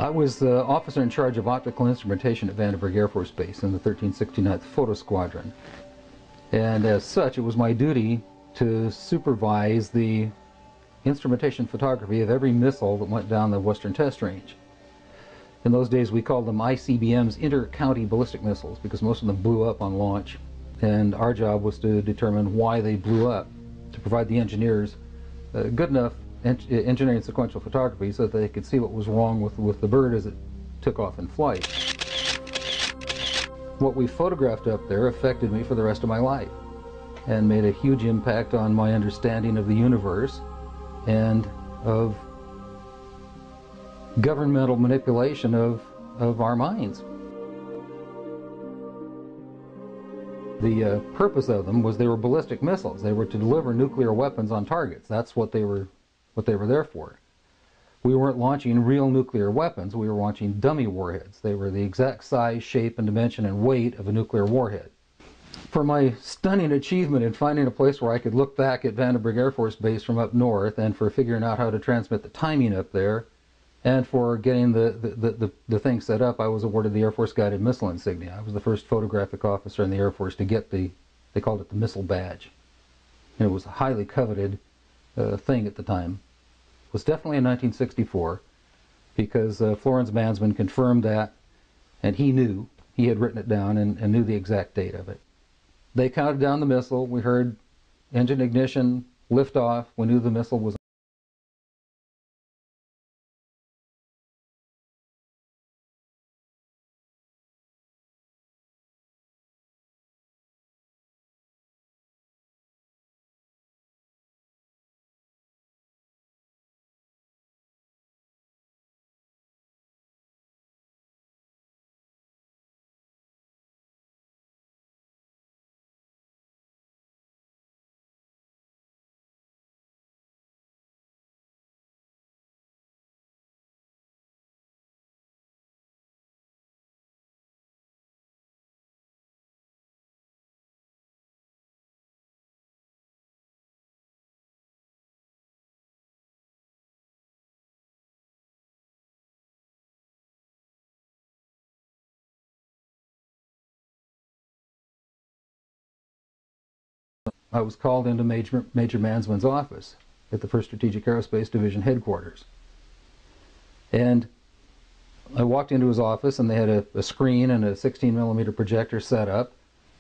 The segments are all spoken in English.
I was the officer in charge of optical instrumentation at Vandenberg Air Force Base in the 1369th Photo Squadron. And as such, it was my duty to supervise the instrumentation photography of every missile that went down the Western Test Range. In those days, we called them ICBMs, inter-county ballistic missiles, because most of them blew up on launch. And our job was to determine why they blew up, to provide the engineers good enough engineering sequential photography so that they could see what was wrong with the bird as it took off in flight. What we photographed up there affected me for the rest of my life and made a huge impact on my understanding of the universe and of governmental manipulation of our minds. The purpose of them was they were ballistic missiles. They were to deliver nuclear weapons on targets. That's what they were there for. We weren't launching real nuclear weapons. We were launching dummy warheads. They were the exact size, shape, and dimension and weight of a nuclear warhead. For my stunning achievement in finding a place where I could look back at Vandenberg Air Force Base from up north, and for figuring out how to transmit the timing up there, and for getting the thing set up, I was awarded the Air Force Guided Missile Insignia. I was the first photographic officer in the Air Force to get they called it the missile badge. And it was a highly coveted thing at the time. It was definitely in 1964, because Florence Mansman confirmed that, and he knew. He had written it down and knew the exact date of it. They counted down the missile. We heard engine ignition, lift off. We knew the missile was I was called into Major Mansman's office at the 1st Strategic Aerospace Division headquarters. And I walked into his office, and they had a screen and a 16mm projector set up.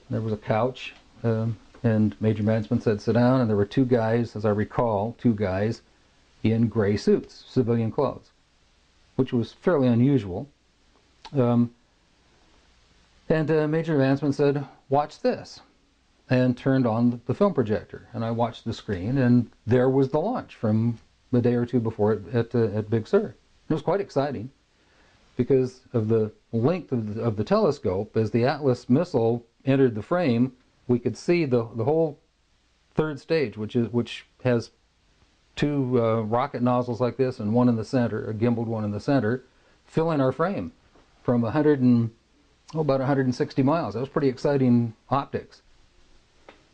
There was a couch, and Major Mansman said, "Sit down," and there were two guys, as I recall, two guys in gray suits, civilian clothes, which was fairly unusual. And Major Mansman said, "Watch this," and turned on the film projector. And I watched the screen, and there was the launch from the day or two before it at Big Sur. It was quite exciting because of the length of the telescope. As the Atlas missile entered the frame, we could see the whole third stage, which has two rocket nozzles like this and one in the center, a gimbaled one in the center, filling our frame from about 160 miles. That was pretty exciting optics.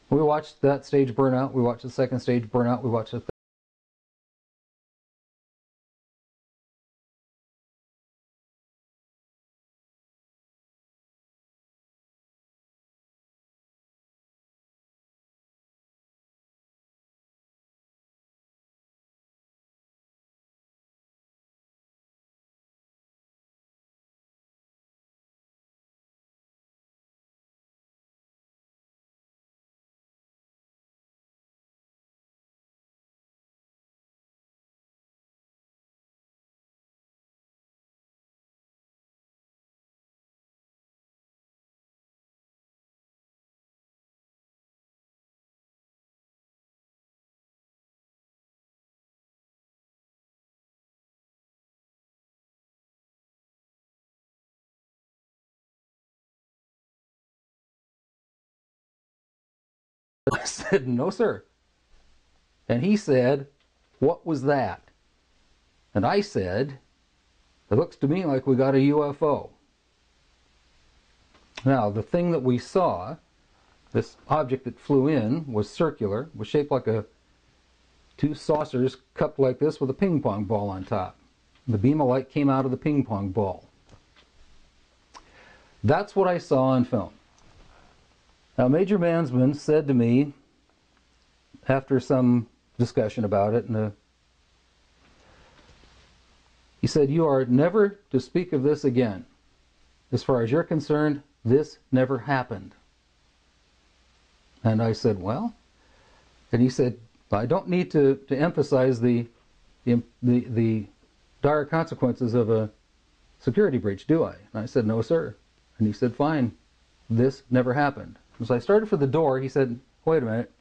We watched that stage burn out. We watched the second stage burn out. We watched the I said, "No, sir." And he said, "What was that?" And I said, "It looks to me like we got a UFO." Now, the thing that we saw, this object that flew in, was circular, was shaped like two saucers cupped like this with a ping pong ball on top. The beam of light came out of the ping pong ball. That's what I saw on film. Now, Major Mansman said to me, after some discussion about it, he said, "You are never to speak of this again. As far as you're concerned, this never happened." And I said, "Well," and he said, "I don't need to emphasize the dire consequences of a security breach, do I?" And I said, "No, sir." And he said, "Fine, this never happened." As I started for the door, he said, "Wait a minute.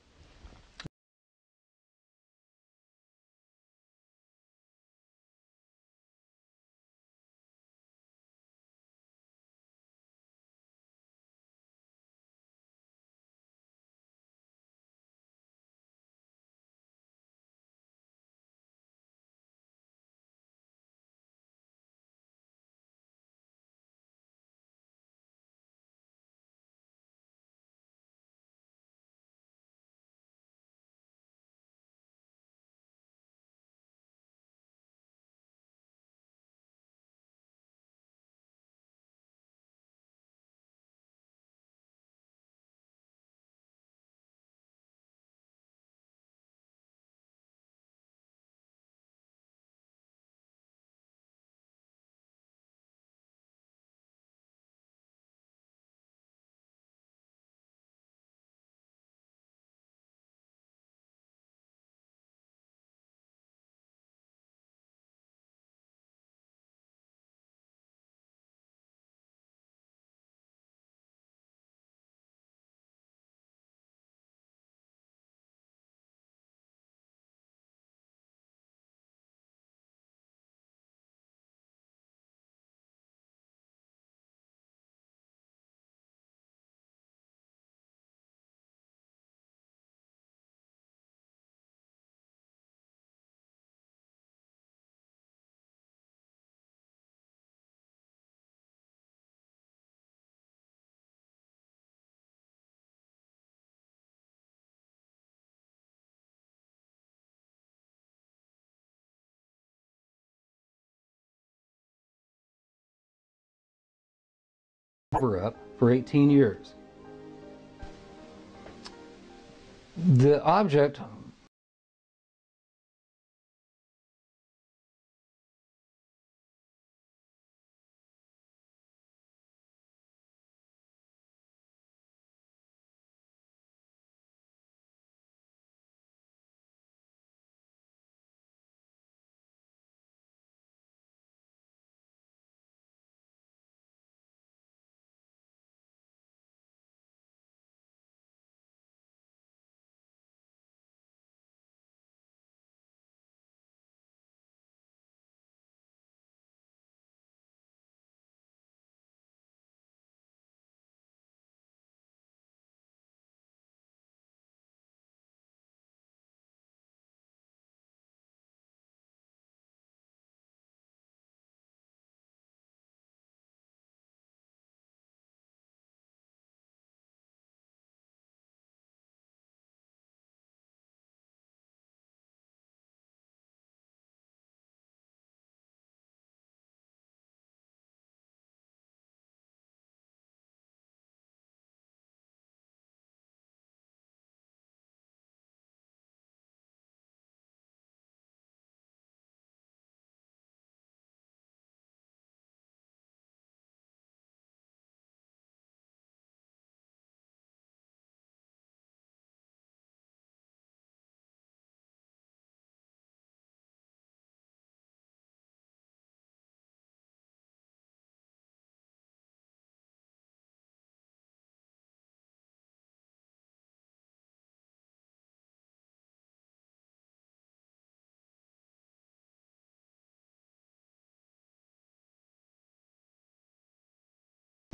Cover-up for 18 years. The object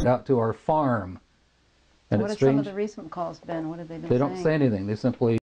out to our farm. And what it's have some of strange. the recent calls been? What have they been They saying? don't say anything. They simply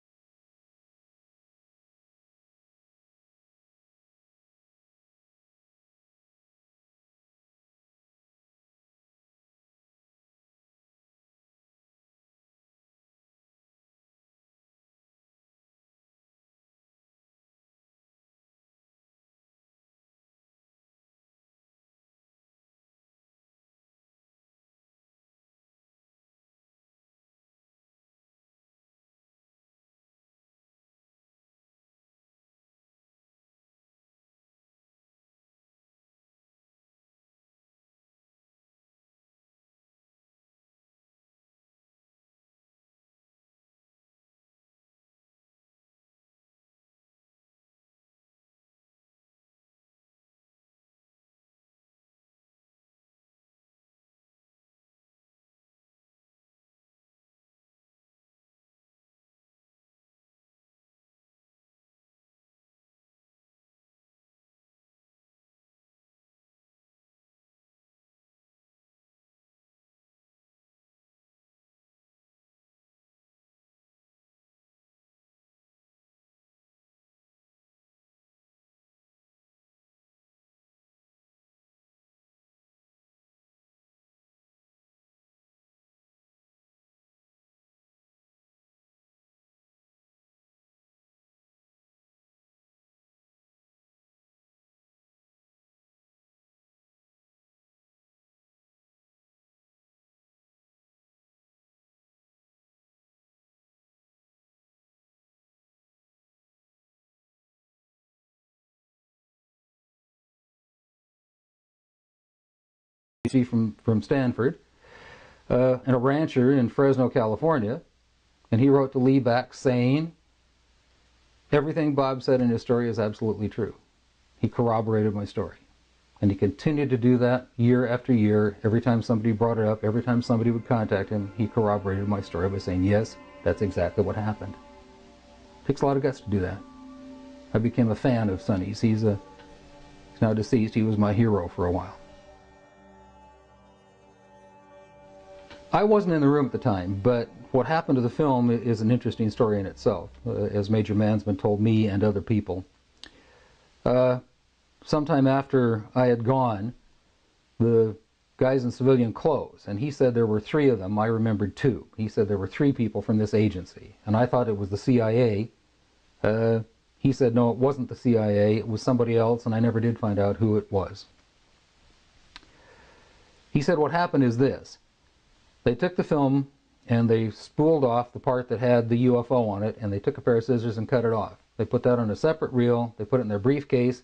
from Stanford, and a rancher in Fresno, California. And he wrote to Lee back saying, everything Bob said in his story is absolutely true. He corroborated my story. And he continued to do that year after year. Every time somebody brought it up, every time somebody would contact him, he corroborated my story by saying, yes, that's exactly what happened. It takes a lot of guts to do that. I became a fan of Sonny's. He's now deceased. He was my hero for a while. I wasn't in the room at the time, but what happened to the film is an interesting story in itself, as Major Mansman told me and other people. Sometime after I had gone, the guys in civilian clothes, and he said there were 3 of them. I remembered 2. He said there were 3 people from this agency, and I thought it was the CIA. He said no, it wasn't the CIA, it was somebody else, and I never did find out who it was. He said what happened is this. They took the film and they spooled off the part that had the UFO on it, and they took a pair of scissors and cut it off. They put that on a separate reel, they put it in their briefcase,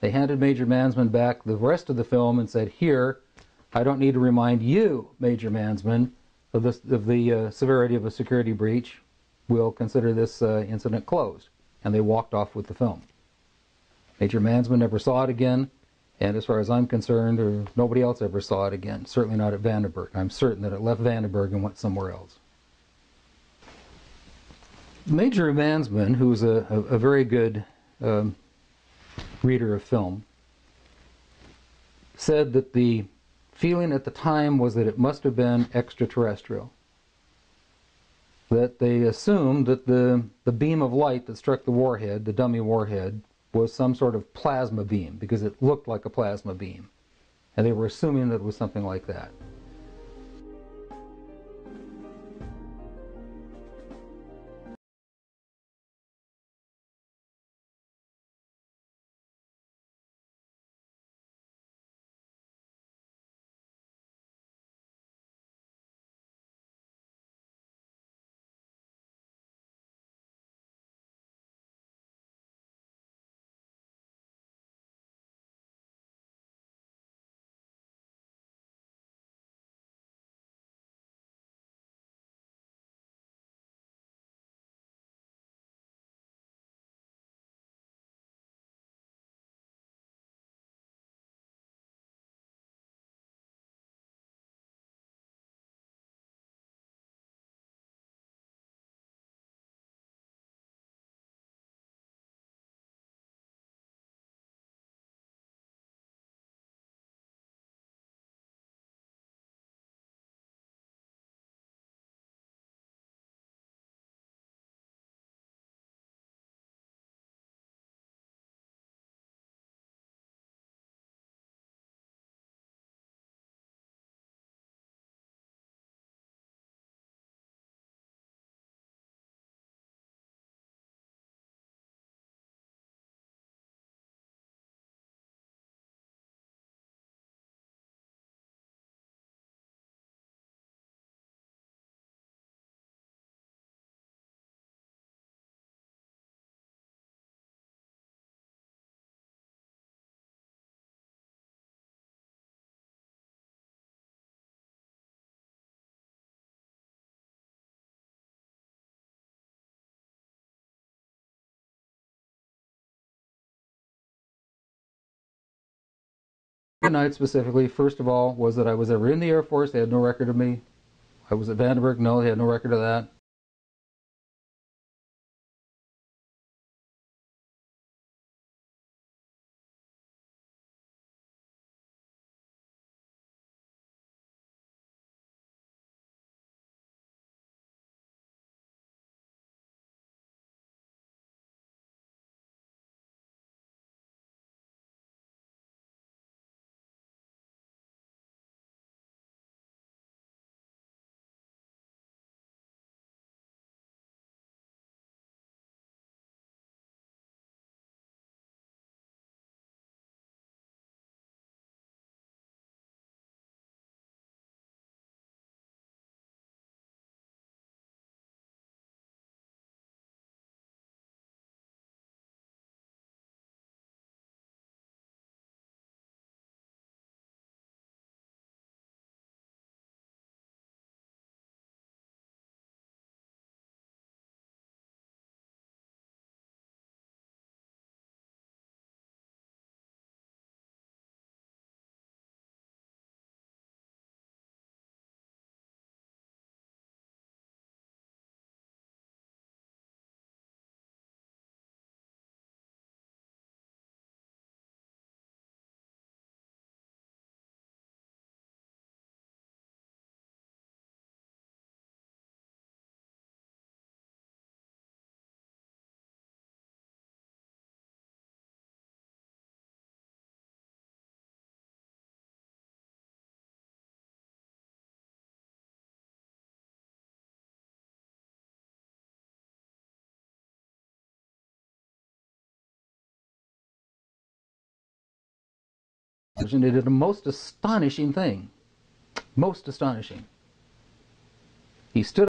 they handed Major Mansman back the rest of the film and said, here, I don't need to remind you, Major Mansman, of the severity of a security breach. We'll consider this incident closed. And they walked off with the film. Major Mansman never saw it again, and as far as I'm concerned, nobody else ever saw it again, certainly not at Vandenberg. I'm certain that it left Vandenberg and went somewhere else. Major Mansman, who was a very good reader of film, said that the feeling at the time was that it must have been extraterrestrial. That they assumed that the beam of light that struck the warhead, the dummy warhead, was some sort of plasma beam, because it looked like a plasma beam. And they were assuming that it was something like that. Night specifically, first of all, was that I was ever in the Air Force. They had no record of me. I was at Vandenberg. No, they had no record of that. and he did a most astonishing thing. Most astonishing. He stood